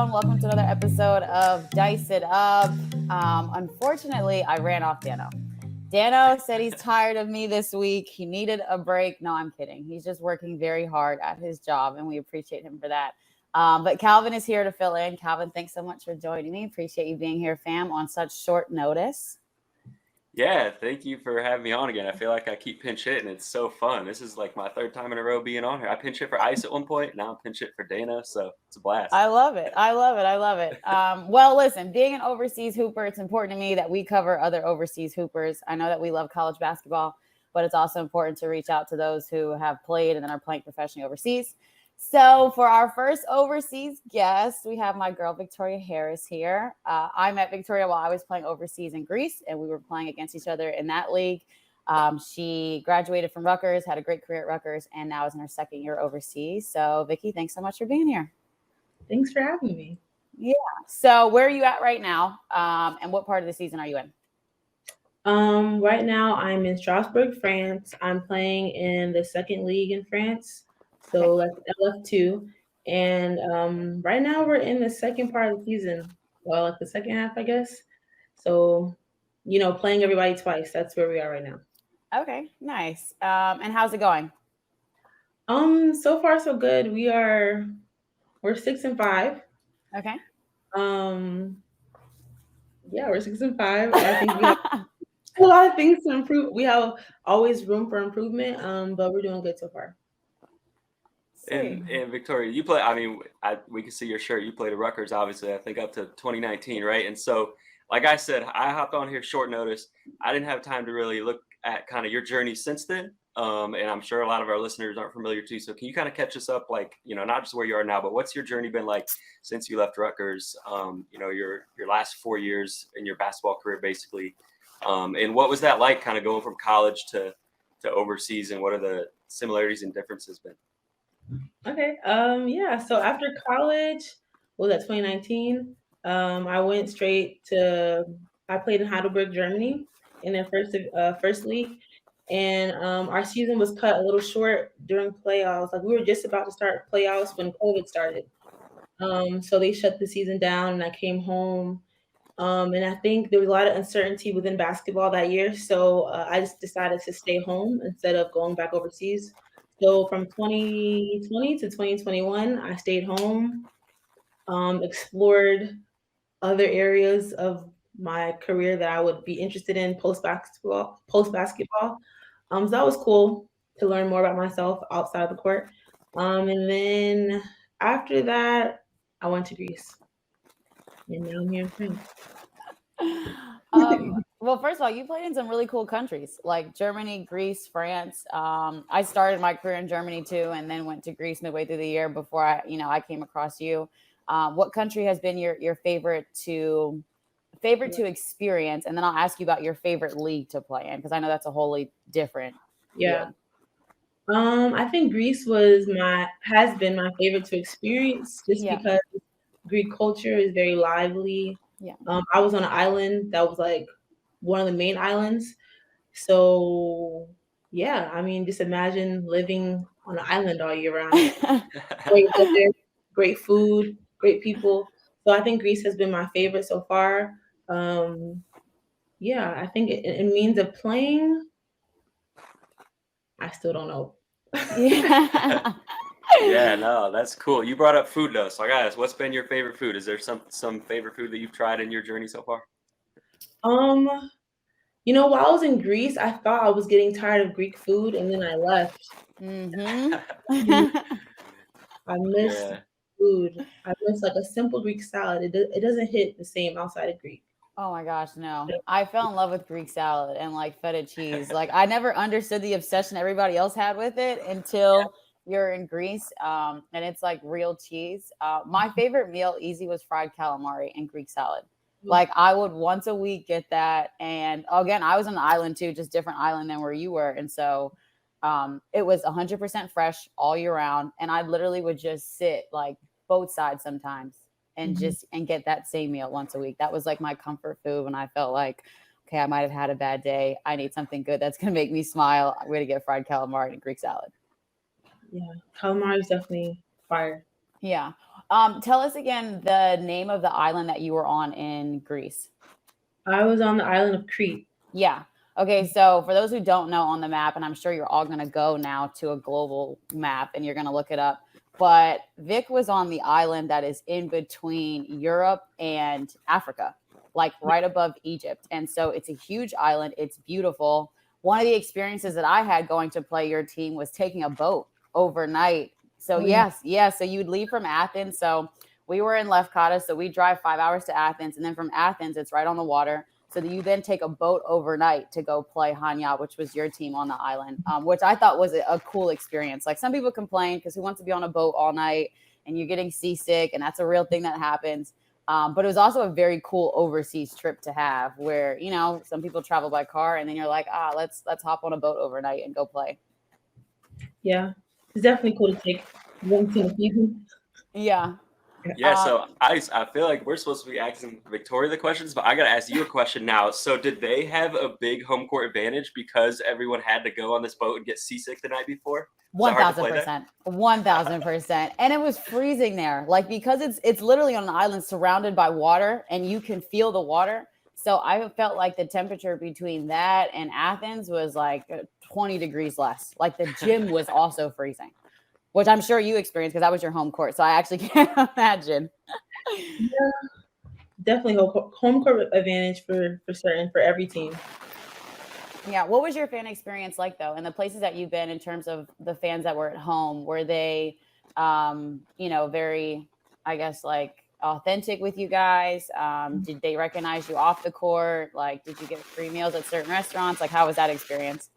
everyone. Welcome to another episode of Dice It Up. Unfortunately, I ran off Dano. Dano said he's tired of me this week. He needed a break. No, I'm kidding. He's just working very hard at his job, and we appreciate him for that. But Calvin is here to fill in. Calvin, thanks so much for joining me. Appreciate you being here, fam, on such short notice. Yeah, thank you for having me on again. I feel like I keep pinch hitting. It's so fun. This is like my third time in a row being on here. I pinch hit for Ice at one point. Now I'm pinch hit for Dana. So it's a blast. I love it. I love it. I love it. Well, listen, being an overseas hooper, it's important to me that we cover other overseas hoopers. I know that we love college basketball, but it's also important to reach out to those who have played and then are playing professionally overseas. So for our first overseas guest, we have my girl, Victoria Harris here. I met Victoria while I was playing overseas in Greece, and we were playing against each other in that league. She graduated from Rutgers, had a great career at Rutgers, and now is in her second year overseas. So, Vicky, thanks so much for being here. Thanks for having me. Yeah. So, where are you at right now? And what part of the season are you in? Right now I'm in Strasbourg, France. I'm playing in the second league in France, so that's LF2. And right now we're in the second part of the season. Well, like the second half, I guess. So, playing everybody twice. That's where we are right now. Okay, nice. And how's it going? So far so good. We're 6-5. Okay. Yeah, we're 6-5. I think we have a lot of things to improve. We have always room for improvement, but we're doing good so far. And Victoria, you play. I mean, we can see your shirt. You played at Rutgers, obviously. I think up to 2019, right? And so, like I said, I hopped on here short notice. I didn't have time to really look at kind of your journey since then. And I'm sure a lot of our listeners aren't familiar too. So can you kind of catch us up, like, not just where you are now, but what's your journey been like since you left Rutgers? Your last 4 years in your basketball career, basically. And what was that like, kind of going from college to overseas, and what are the similarities and differences been? Okay. Yeah. So after college, what was that 2019? I went straight to. I played in Heidelberg, Germany, in their first league, and our season was cut a little short during playoffs. Like we were just about to start playoffs when COVID started. So they shut the season down, and I came home. And I think there was a lot of uncertainty within basketball that year, so I just decided to stay home instead of going back overseas. So from 2020 to 2021, I stayed home, explored other areas of my career that I would be interested in post basketball. So that was cool to learn more about myself outside of the court. And then after that, I went to Greece, and now I'm here in France. Well, first of all, you played in some really cool countries like Germany, Greece, France. I started my career in Germany too, and then went to Greece midway through the year before I came across you. What country has been your favorite to experience? And then I'll ask you about your favorite league to play in, because I know that's a wholly different Yeah. field. I think Greece has been my favorite to experience just Yeah. because Greek culture is very lively. Yeah. I was on an island that was like one of the main islands. So yeah, I mean, just imagine living on an island all year round. Great weather, great food, great people. So I think Greece has been my favorite so far. Um, yeah, I think it means of playing. I still don't know. Yeah. Yeah, no, that's cool. You brought up food though, so I gotta ask, what's been your favorite food? Is there some favorite food that you've tried in your journey so far? Um, while I was in Greece, I thought I was getting tired of Greek food, and then I left. Mm-hmm. I miss Yeah. food. I miss like a simple Greek salad. It doesn't hit the same outside of Greek. Oh my gosh, no. I fell in love with Greek salad and like feta cheese. Like I never understood the obsession everybody else had with it until you're in Greece. And it's like real cheese. My favorite meal easy was fried calamari and Greek salad. Like I would once a week get that. And again, I was on the island too, just different island than where you were. And so it was 100% fresh all year round. And I literally would just sit like both sides sometimes and Mhm. get that same meal once a week. That was like my comfort food when I felt like, okay, I might have had a bad day. I need something good that's going to make me smile. I'm going to get fried calamari and Greek salad. Yeah, calamari is definitely fire. Yeah. Tell us again the name of the island that you were on in Greece. I was on the island of Crete. Yeah. Okay, so for those who don't know on the map, and I'm sure you're all going to go now to a global map and you're going to look it up, but Vic was on the island that is in between Europe and Africa, like right above Egypt. And so it's a huge island. It's beautiful. One of the experiences that I had going to play your team was taking a boat overnight. So yes. So you'd leave from Athens. So we were in Lefkada. So we drive 5 hours to Athens. And then from Athens, it's right on the water. So that you then take a boat overnight to go play Hanya, which was your team on the island, which I thought was a cool experience. Like some people complain because who wants to be on a boat all night and you're getting seasick, and that's a real thing that happens. But it was also a very cool overseas trip to have where, you know, some people travel by car and then you're like, let's hop on a boat overnight and go play. Yeah, it's definitely cool to take one to the season. Yeah. Yeah, so I feel like we're supposed to be asking Victoria the questions, but I got to ask you a question now. So did they have a big home court advantage because everyone had to go on this boat and get seasick the night before? 1,000%, 1,000%. And it was freezing there, like, because it's literally on an island surrounded by water and you can feel the water. So I felt like the temperature between that and Athens was like 20 degrees less. Like the gym was also freezing, which I'm sure you experienced because that was your home court. So I actually can't imagine. Yeah, definitely home court advantage for certain for every team. Yeah. What was your fan experience like though? And the places that you've been in terms of the fans that were at home, were they, very, I guess, like authentic with you guys? Did they recognize you off the court? Like, did you get free meals at certain restaurants? Like, how was that experience?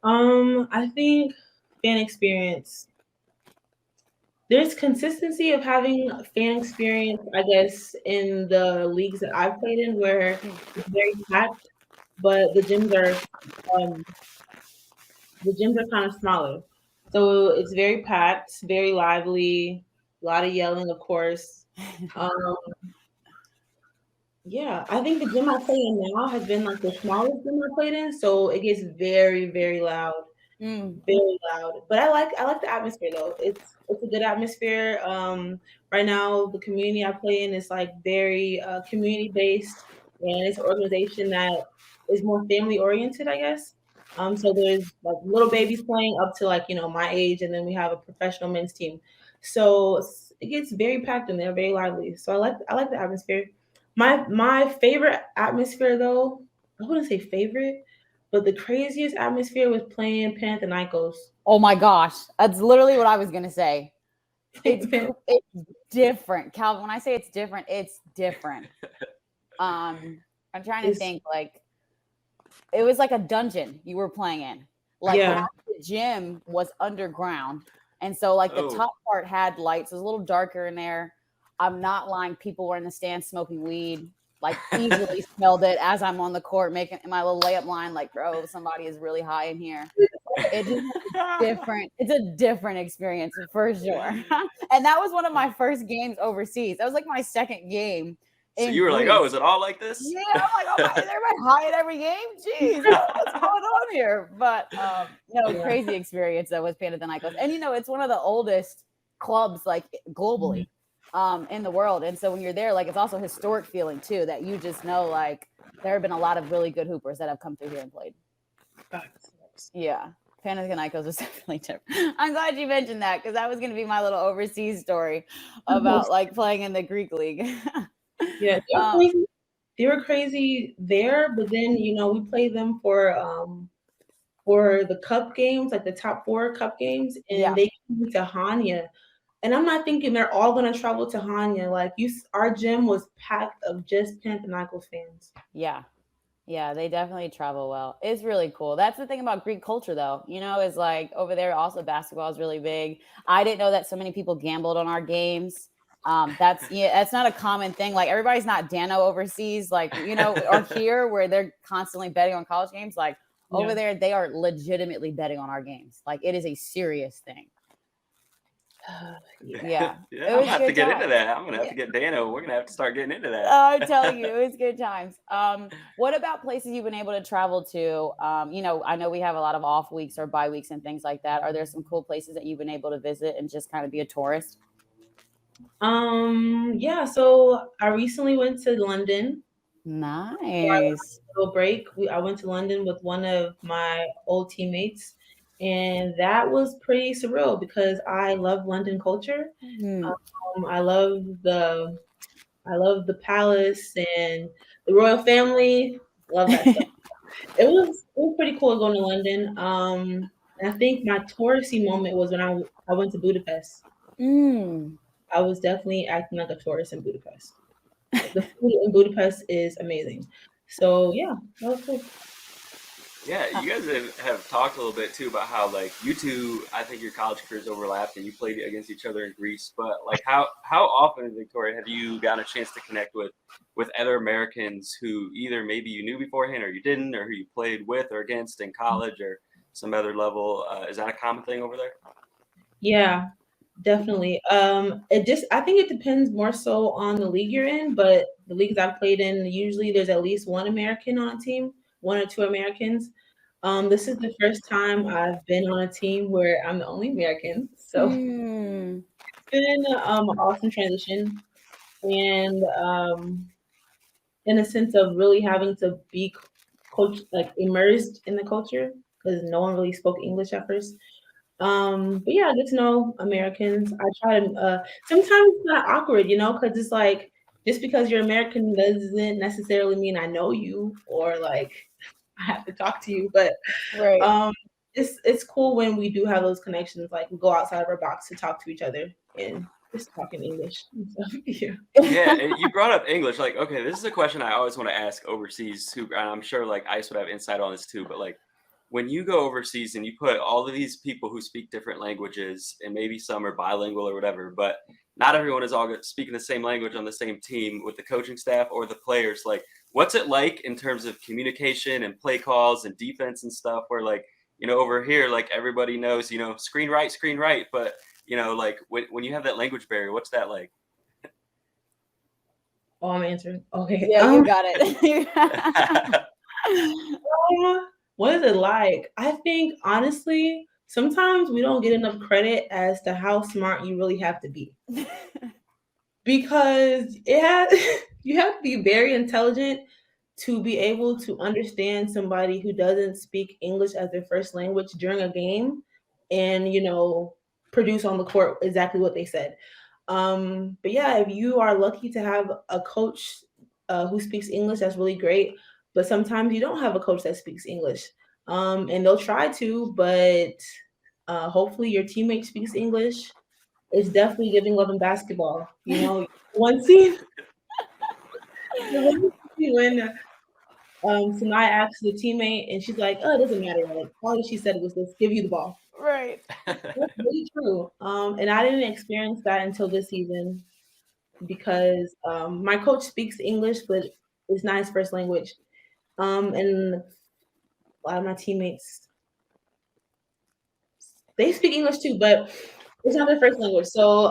I think fan experience. There's consistency of having fan experience, I guess, in the leagues that I've played in where it's very packed, but um, the gyms are kind of smaller. So it's very packed, very lively, a lot of yelling, of course. Um, yeah, I think the gym I play in now has been like the smallest gym I played in, so it gets very, very loud. Very loud. But I like the atmosphere though. It's a good atmosphere. Right now the community I play in is like very community based, and it's an organization that is more family oriented, I guess. So there's like little babies playing up to like, my age, and then we have a professional men's team. So it gets very packed in there, very lively. So I like the atmosphere. My favorite atmosphere though, I wouldn't say favorite, but the craziest atmosphere was playing Panathinaikos. Oh my gosh. That's literally what I was going to say. It's different. Calvin, when I say it's different, it's different. I'm trying to think, like, it was like a dungeon you were playing in. Like Yeah. the gym was underground. And so like the top part had lights. It was a little darker in there. I'm not lying. People were in the stands smoking weed. Like easily smelled it as I'm on the court making my little layup line. Like, bro, somebody is really high in here. It's different. It's a different experience for sure. And that was one of my first games overseas. That was like my second game. So you were like, oh, is it all like this? Yeah, I'm like, oh, is everybody high at every game? Jeez, what's going on here? But no, crazy experience though with Panathinaikos. And it's one of the oldest clubs like globally in the world. And so when you're there, like it's also a historic feeling too, that you just know like there have been a lot of really good hoopers that have come through here and played. Yeah. Panathinaikos was definitely different. I'm glad you mentioned that because that was going to be my little overseas story about like playing in the Greek league. Yeah, they were crazy there, but then we played them for the cup games, like the top 4 cup games, and they came to Hanya. And I'm not thinking they're all going to travel to Hanya. Like our gym was packed of just Panathinaikos fans. Yeah. Yeah, they definitely travel well. It's really cool. That's the thing about Greek culture, though, is like over there also basketball is really big. I didn't know that so many people gambled on our games. That's not a common thing. Like everybody's not Dano overseas, like, or here where they're constantly betting on college games. Like over there, they are legitimately betting on our games. Like it is a serious thing. Yeah. I'm gonna have to get into that. I'm gonna have to get Dano. We're gonna have to start getting into that. I'm telling you, it was good times. What about places you've been able to travel to? I know we have a lot of off weeks or bye weeks and things like that. Are there some cool places that you've been able to visit and just kind of be a tourist? Yeah, so I recently went to London. Nice. Little break. I went to London with one of my old teammates, and that was pretty surreal because I love London culture. Mm. I love the palace and the royal family. Love that stuff. It was pretty cool going to London. And I think my touristy moment was when I went to Budapest. Mm. I was definitely acting like a tourist in Budapest. The food in Budapest is amazing. So yeah, that was cool. Yeah, you guys have talked a little bit too about how like you two, I think your college careers overlapped and you played against each other in Greece. But like, how often, Victoria, have you gotten a chance to connect with other Americans who either maybe you knew beforehand or you didn't, or who you played with or against in college or some other level? Is that a common thing over there? Yeah, definitely. I think it depends more so on the league you're in, but the leagues I've played in, usually there's at least one American on a team, one or two Americans. This is the first time I've been on a team where I'm the only American, so Mm. it's been an awesome transition, and in a sense of really having to be coach like immersed in the culture because no one really spoke English at first. But yeah, I get to know Americans. I try to. Sometimes it's not awkward, because it's like just because you're American doesn't necessarily mean I know you or like I have to talk to you. But Right. um, it's cool when we do have those connections. Like we go outside of our box to talk to each other and just talk in English and stuff. Yeah. Yeah, and you brought up English. Like, okay, this is a question I always want to ask overseas. Who, and I'm sure like Ice would have insight on this too. But like, when you go overseas and you put all of these people who speak different languages, and maybe some are bilingual or whatever, but not everyone is all speaking the same language on the same team with the coaching staff or the players. Like, what's it like in terms of communication and play calls and defense and stuff? Where like, over here, like everybody knows, screen right, but like when you have that language barrier, what's that like? Oh, I'm answering. Okay. Yeah, you got it. What is it like? I think honestly, sometimes we don't get enough credit as to how smart you really have to be. Because you have to be very intelligent to be able to understand somebody who doesn't speak English as their first language during a game and produce on the court exactly what they said. But yeah, if you are lucky to have a coach who speaks English, that's really great. But sometimes you don't have a coach that speaks English, and they'll try to, but hopefully your teammate speaks English. It's definitely giving love and basketball. One scene when Sanai asked the teammate, and she's like, "Oh, it doesn't matter. Like, all she said was, let's give you the ball." Right. That's really true. And I didn't experience that until this season because my coach speaks English, but it's not his first language. And a lot of my teammates, they speak English too, but it's not their first language. So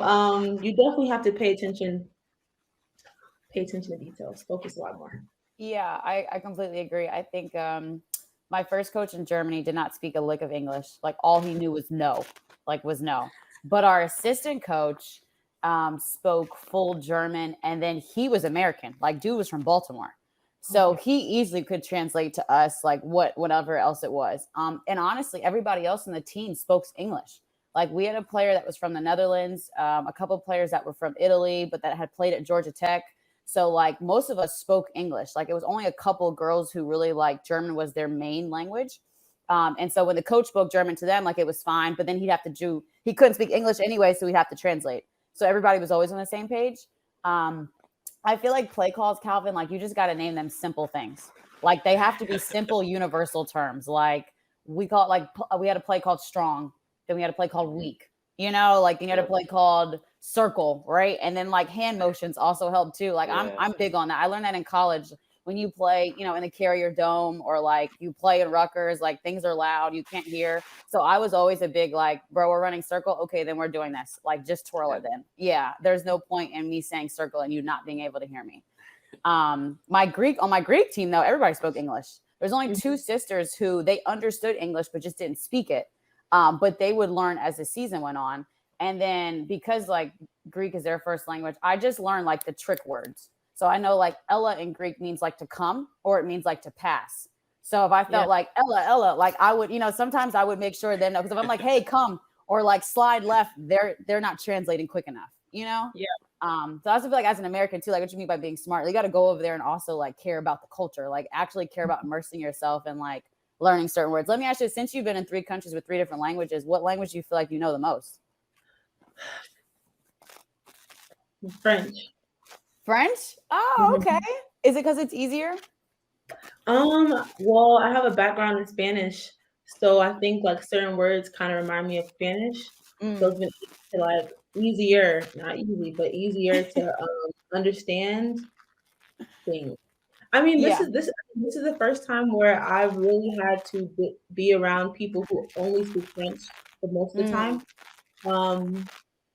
you definitely have to pay attention to details, focus a lot more. Yeah, I completely agree. I think my first coach in Germany did not speak a lick of English. Like all he knew was no, was no. But our assistant coach spoke full German, and then he was American. Like dude was from Baltimore, so he easily could translate to us like whatever else it was. And honestly, everybody else in the team spoke English. Like we had a player that was from the Netherlands, a couple of players that were from Italy, but that had played at Georgia Tech. So like most of us spoke English. Like it was only a couple of girls who really like German was their main language. And so when the coach spoke German to them, like it was fine, but then he couldn't speak English anyway, so he'd have to translate. So everybody was always on the same page. I feel like play calls, Calvin, like you just got to name them simple things. Like they have to be simple, universal terms. Like we had a play called strong, then we had a play called weak. Like you had a play called circle, right? And then like hand motions also help too. Like Yeah. I'm big on that. I learned that in college when you play, in the Carrier Dome or like you play in Rutgers, like things are loud, you can't hear. So I was always a big like, bro, we're running circle. Okay, then we're doing this. Like just twirl it then. Yeah, there's no point in me saying circle and you not being able to hear me. On my Greek team though, everybody spoke English. There's only two sisters who they understood English but just didn't speak it. But they would learn as the season went on. And then because like Greek is their first language, I just learned like the trick words. So I know like Ella in Greek means like to come or it means like to pass. So if I Yeah. felt like Ella, like I would, sometimes I would make sure they know because if I'm like, hey, come or like slide left, they're not translating quick enough, Yeah. So I also feel like as an American too, like what you mean by being smart, you got to go over there and also like care about the culture, like actually care about immersing yourself and like learning certain words. Let me ask you, since you've been in 3 countries with 3 different languages, what language do you feel like you know the most? French. French? Oh, okay. Is it because it's easier? Well, I have a background in Spanish, so I think like certain words kind of remind me of Spanish. So it's been like easier, not easy, but easier to understand things. I mean, Yeah. this is the first time where I've really had to be around people who only speak French for most of the time.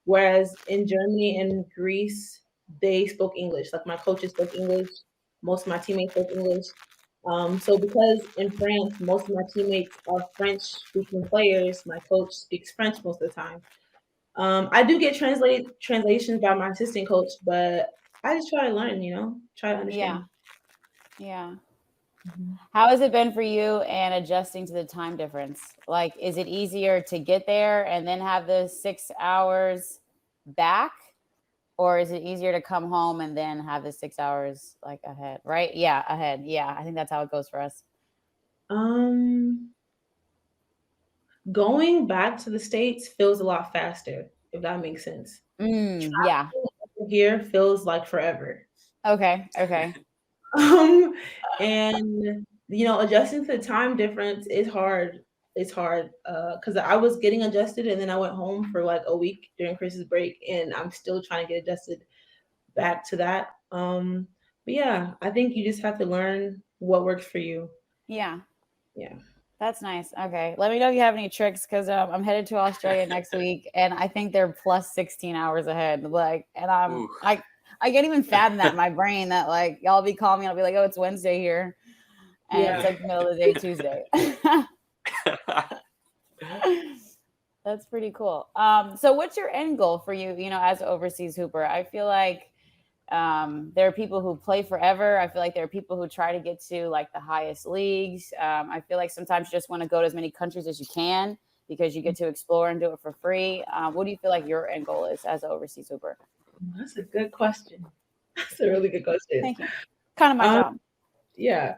Whereas in Germany and Greece, they spoke English. Like my coaches spoke English. Most of my teammates spoke English. So because in France, most of my teammates are French-speaking players, my coach speaks French most of the time. I do get translations by my assistant coach, but I just try to learn, try to understand. Yeah. Mhm. How has it been for you and adjusting to the time difference? Like, is it easier to get there and then have the 6 hours back? Or is it easier to come home and then have the 6 hours like ahead? Right? Yeah, ahead. Yeah, I think that's how it goes for us. Um, Going back to the States feels a lot faster, if that makes sense. Yeah. Traveling here feels like forever. Okay. Um, and adjusting to the time difference is hard. It's hard because I was getting adjusted, and then I went home for like a week during Christmas break, and I'm still trying to get adjusted back to that. But yeah, I think you just have to learn what works for you. Yeah. Yeah. That's nice. Okay. Let me know if you have any tricks because I'm headed to Australia next week and I think they're plus 16 hours ahead. Like, and Ooh. I can't even fathom that in my brain that like y'all be calling me. I'll be like, oh, it's Wednesday here. And Yeah. it's like the middle of the day, Tuesday. That's pretty cool. So what's your end goal for you, as an overseas hooper? I feel like there are people who play forever. I feel like there are people who try to get to like the highest leagues. I feel like sometimes you just want to go to as many countries as you can because you get to explore and do it for free. What do you feel like your end goal is as an overseas hooper? That's a good question. That's a really good question. Thank you. Kind of my job. Yeah.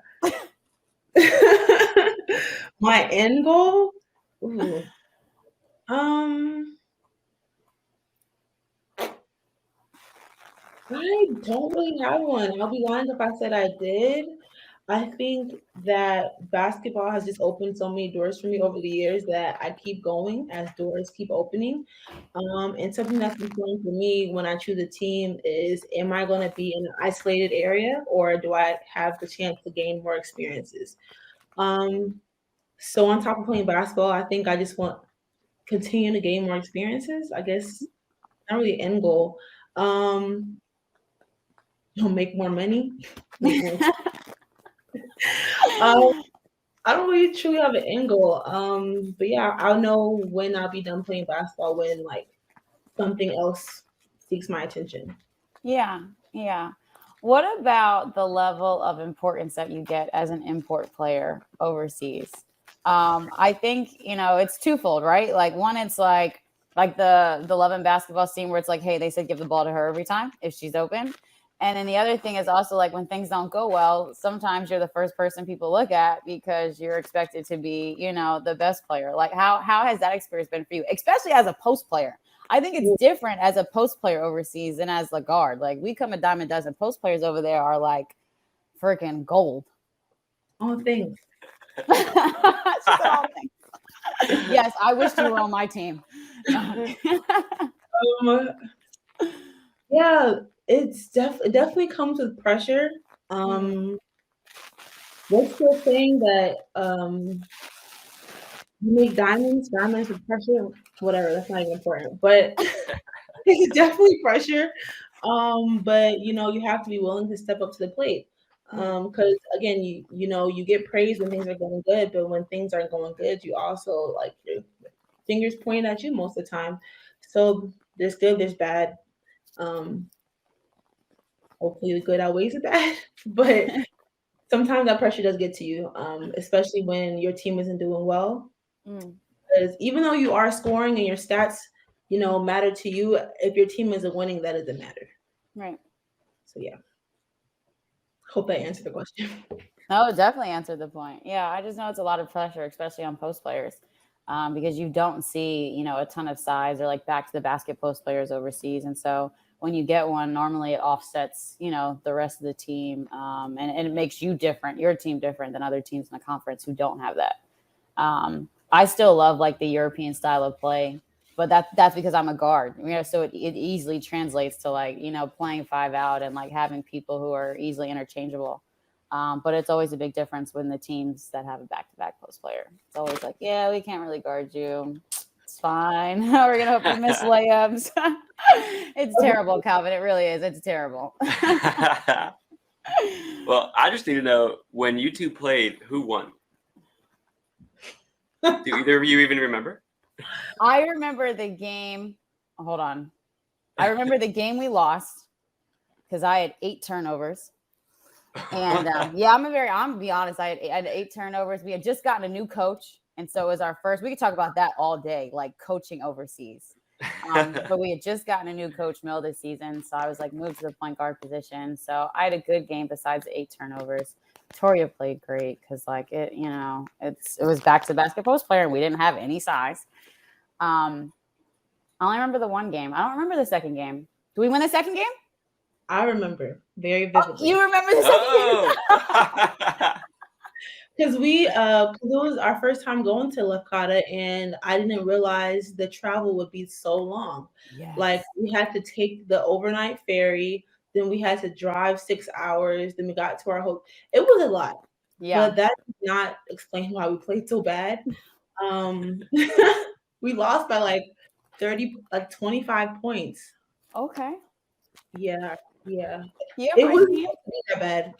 My end goal? Ooh. I don't really have one. I'll be lying if I said I did. I think that basketball has just opened so many doors for me over the years that I keep going as doors keep opening. And something that's important for me when I choose a team is, am I going to be in an isolated area or do I have the chance to gain more experiences? So on top of playing basketball, I think I just want continue to gain more experiences. I guess not really end goal. Make more money. Make more. I don't really truly have an end goal. But yeah, I'll know when I'll be done playing basketball when like something else seeks my attention. Yeah. What about the level of importance that you get as an import player overseas? I think it's twofold, right? Like one, it's like the Love and basketball scene where it's like, hey, they said give the ball to her every time if she's open. And then the other thing is also like when things don't go well, sometimes you're the first person people look at because you're expected to be, the best player. Like how has that experience been for you, especially as a post player? I think it's different as a post player overseas than as the guard. Like we come a dime a dozen. Post players over there are like freaking gold. Oh, thanks. She said all things. Yes, I wish you were on my team. Yeah, it definitely comes with pressure. What's the thing that you make diamonds with pressure? Whatever, that's not even important. But it's definitely pressure. But you have to be willing to step up to the plate. Because again, you get praise when things are going good, but when things aren't going good, you also like your fingers pointed at you most of the time. So there's good, there's bad. Hopefully the good outweighs the bad, but sometimes that pressure does get to you, especially when your team isn't doing well. Because even though you are scoring and your stats, matter to you, if your team isn't winning, that doesn't matter. Right. So yeah. Hope that answered the question. No, it definitely answered the point. Yeah, I just know it's a lot of pressure, especially on post players, because you don't see, a ton of size or like back to the basket post players overseas. And so when you get one, normally it offsets, the rest of the team, and it makes you different, your team different than other teams in the conference who don't have that. I still love like the European style of play, but that's because I'm a guard, so it easily translates to like, playing 5 out and like having people who are easily interchangeable. But it's always a big difference when the teams that have a back-to-back post player. It's always like, yeah, we can't really guard you. It's fine. We're going to hope you miss layups. It's terrible, Calvin. It really is. It's terrible. Well, I just need to know, when you two played, who won? Do either of you even remember? I remember the game. Hold on. I remember the game we lost because I had 8 turnovers. And yeah, I'm gonna be honest. I had 8 turnovers. We had just gotten a new coach, and so it was our first. We could talk about that all day, like coaching overseas. But we had just gotten a new coach middle of the season, so I was like moved to the point guard position. So I had a good game besides the 8 turnovers. Victoria played great because like it was back to basket post player, and we didn't have any size. I only remember the one game. I don't remember the second game. Do we win the second game? I remember very vividly. Oh, you remember the second game? Because it was our first time going to Lefkada, and I didn't realize the travel would be so long. Yes. Like we had to take the overnight ferry, then we had to drive 6 hours, then we got to our hotel. It was a lot. Yeah. But that does not explain why we played so bad. We lost by like 25 points. Okay. Yeah. It was not that bad.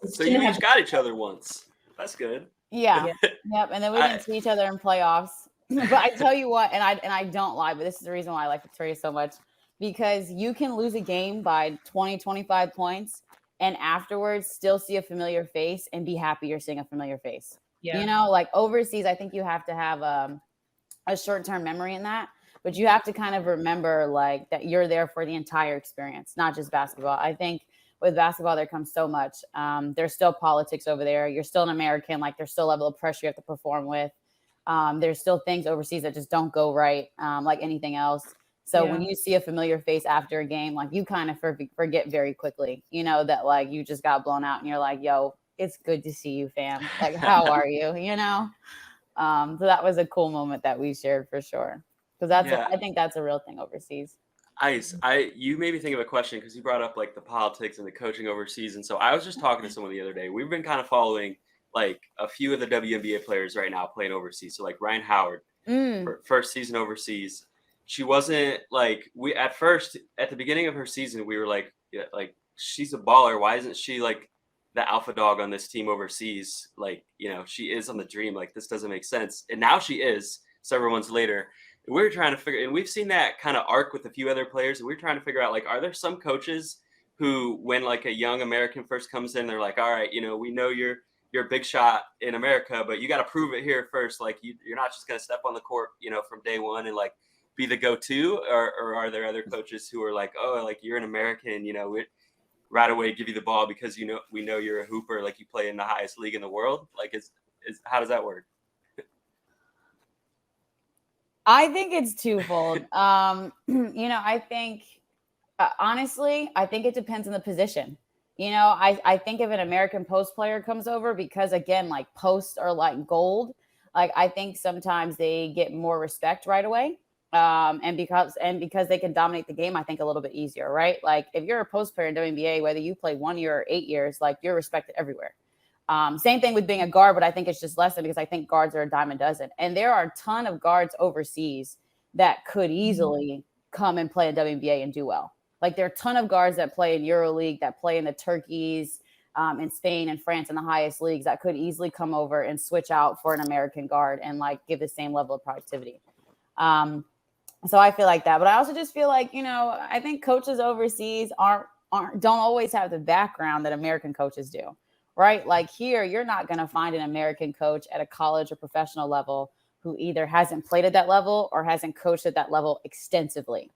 So you each got each other once. That's good. Yeah. Yep. And then we didn't see each other in playoffs. But I tell you what, and I don't lie, but this is the reason why I like Victoria so much, because you can lose a game by 20, 25 points and afterwards still see a familiar face and be happy you're seeing a familiar face. Yeah. Like overseas, I think you have to have a short-term memory in that, but you have to kind of remember like that you're there for the entire experience, not just basketball. I think with basketball, there comes so much. There's still politics over there. You're still an American. Like there's still a level of pressure you have to perform with. There's still things overseas that just don't go right, like anything else. So when you see a familiar face after a game, like you kind of forget very quickly, that like you just got blown out and you're like, yo, it's good to see you, fam. Like, how are you? So that was a cool moment that we shared for sure. Because I think that's a real thing overseas. Ice, you made me think of a question because you brought up like the politics and the coaching overseas. And so I was just talking to someone the other day. We've been kind of following like a few of the WNBA players right now playing overseas. So like Ryan Howard, first season overseas. She wasn't like, at the beginning of her season, we were like she's a baller. Why isn't she like the alpha dog on this team overseas? Like, she is on the dream. Like, this doesn't make sense. And now she is several months later. We're trying to figure, and we've seen that kind of arc with a few other players. And we're trying to figure out, like, are there some coaches who, when like a young American first comes in, they're like, all right, we know you're a big shot in America, but you got to prove it here first. Like you're not just going to step on the court, from day one and like be the go-to, or are there other coaches who are like, oh, like you're an American, we right away give you the ball because we know you're a hooper, like you play in the highest league in the world. Like how does that work? I think it's twofold. I think honestly, I think it depends on the position. I think if an American post player comes over, because again, like posts are like gold, like I think sometimes they get more respect right away. And because they can dominate the game, I think a little bit easier, right? Like if you're a post player in WNBA, whether you play 1 year or 8 years, like you're respected everywhere. Same thing with being a guard, but I think it's just lessened because I think guards are a dime a dozen. And there are a ton of guards overseas that could easily come and play in WNBA and do well. Like there are a ton of guards that play in EuroLeague, that play in the Turkeys, in Spain and France in the highest leagues, that could easily come over and switch out for an American guard and like give the same level of productivity. So I feel like that. But I also just feel like, I think coaches overseas don't always have the background that American coaches do. Right? Like here, you're not going to find an American coach at a college or professional level who either hasn't played at that level or hasn't coached at that level extensively.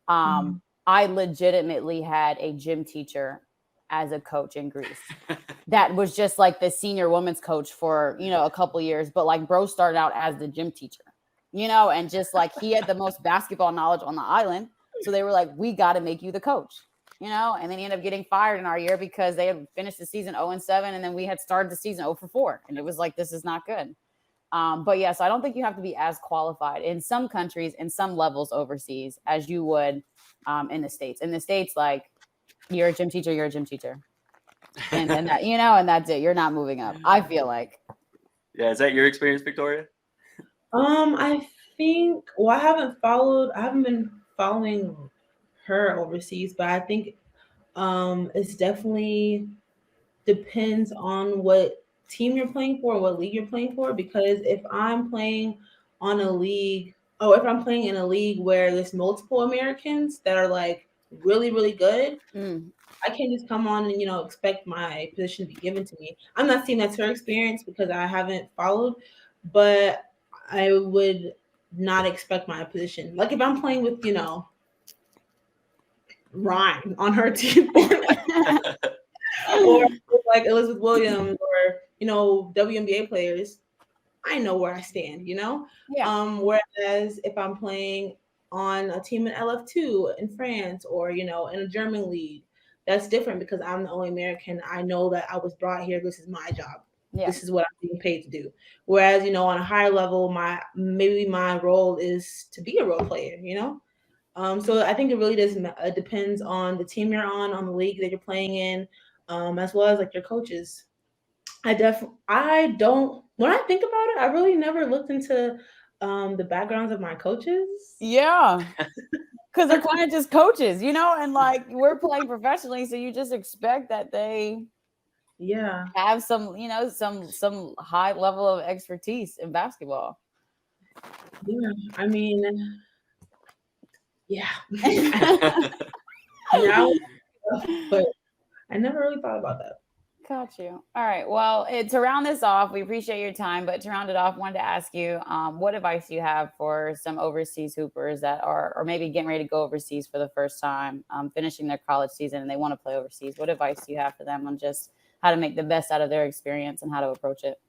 I legitimately had a gym teacher as a coach in Greece that was just like the senior women's coach for, a couple years. But like bro started out as the gym teacher, and just like he had the most basketball knowledge on the island. So they were like, we got to make you the coach, and then he ended up getting fired in our year because they had finished the season 0-7. And then we had started the season 0-4. And it was like, this is not good. But yes, I don't think you have to be as qualified in some countries, in some levels overseas as you would in the States. In the States, like you're a gym teacher, and that, and that's it. You're not moving up. I feel like. Yeah. Is that your experience, Victoria? I think, well, I haven't been following her overseas, but I think it's definitely depends on what team you're playing for, what league you're playing for. Because if I'm playing if I'm playing in a league where there's multiple Americans that are like really, really good, I can't just come on and, expect my position to be given to me. I'm not saying that's her experience because I haven't followed, but I would not expect my position. Like if I'm playing with, Ryan on her team, or like Elizabeth Williams, or WNBA players, I know where I stand. Yeah. Whereas if I'm playing on a team in LF2 in France, or in a German league, that's different because I'm the only American. I know that I was brought here. This is my job. Yeah. This is what I'm being paid to do. Whereas on a higher level, maybe my role is to be a role player. So I think it really does depends on the team you're on the league that you're playing in, as well as like your coaches. I don't. When I think about it, I really never looked into the backgrounds of my coaches. Yeah. Because they're kind of just coaches, and like we're playing professionally, so you just expect that they have some, some high level of expertise in basketball. Yeah, I mean, yeah. But I never really thought about that. Got you. All right. Well, to round this off, we appreciate your time, but to round it off, wanted to ask you, what advice do you have for some overseas hoopers that are, or maybe getting ready to go overseas for the first time, finishing their college season and they want to play overseas? What advice do you have for them on just how to make the best out of their experience and how to approach it?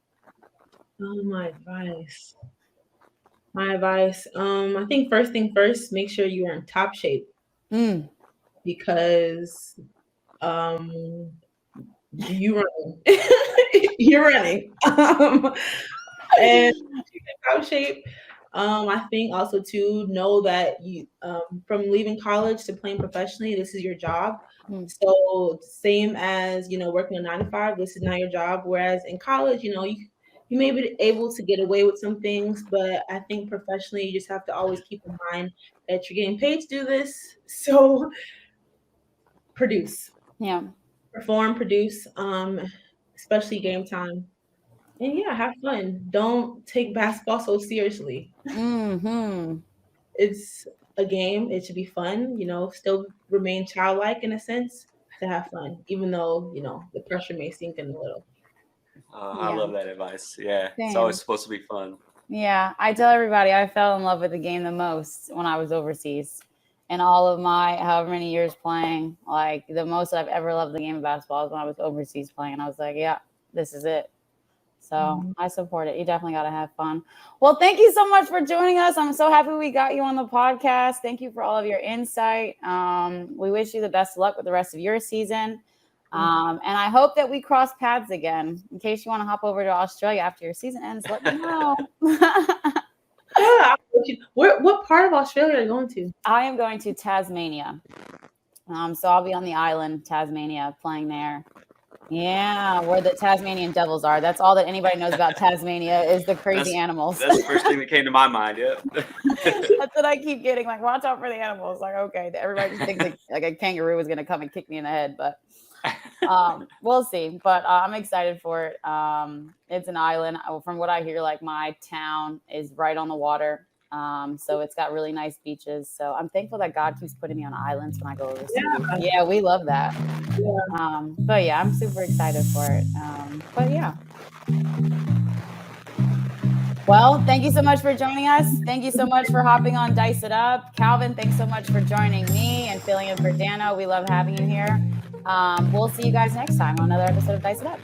My advice. I think first thing first, make sure you are in top shape. Because you're running. And top shape. I think also to know that you from leaving college to playing professionally, this is your job. So same as working a 9 to 5, this is not your job. Whereas in college, you may be able to get away with some things, but I think professionally, you just have to always keep in mind that you're getting paid to do this. So produce. Yeah. Perform, produce, especially game time. And yeah, have fun. Don't take basketball so seriously. It's a game. It should be fun, still remain childlike in a sense, to have fun, even though, the pressure may sink in a little. I love that advice. Yeah. Same. It's always supposed to be fun. Yeah. I tell everybody I fell in love with the game the most when I was overseas. And all of my however many years playing, like the most I've ever loved the game of basketball is when I was overseas playing. And I was like, yeah, this is it. So I support it. You definitely got to have fun. Well, thank you so much for joining us. I'm so happy we got you on the podcast. Thank you for all of your insight. We wish you the best of luck with the rest of your season. And I hope that we cross paths again. In case you want to hop over to Australia after your season ends, let me know. What part of Australia are you going to? I am going to Tasmania. So I'll be on the island, Tasmania, playing there. Yeah, where the Tasmanian devils are. That's all that anybody knows about Tasmania is the crazy animals. That's the first thing that came to my mind. Yeah. That's what I keep getting. Like, watch out for the animals. Like, okay, everybody just thinks like a kangaroo is going to come and kick me in the head, but we'll see. But I'm excited for it. It's an island. From what I hear, like my town is right on the water. So it's got really nice beaches. So I'm thankful that God keeps putting me on islands when I go overseas. Yeah. Yeah, we love that. Yeah. But yeah, I'm super excited for it. But yeah. Well, thank you so much for joining us. Thank you so much for hopping on Dice It Up. Calvin, thanks so much for joining me and filling in for Dano. We love having you here. We'll see you guys next time on another episode of Dice It Up.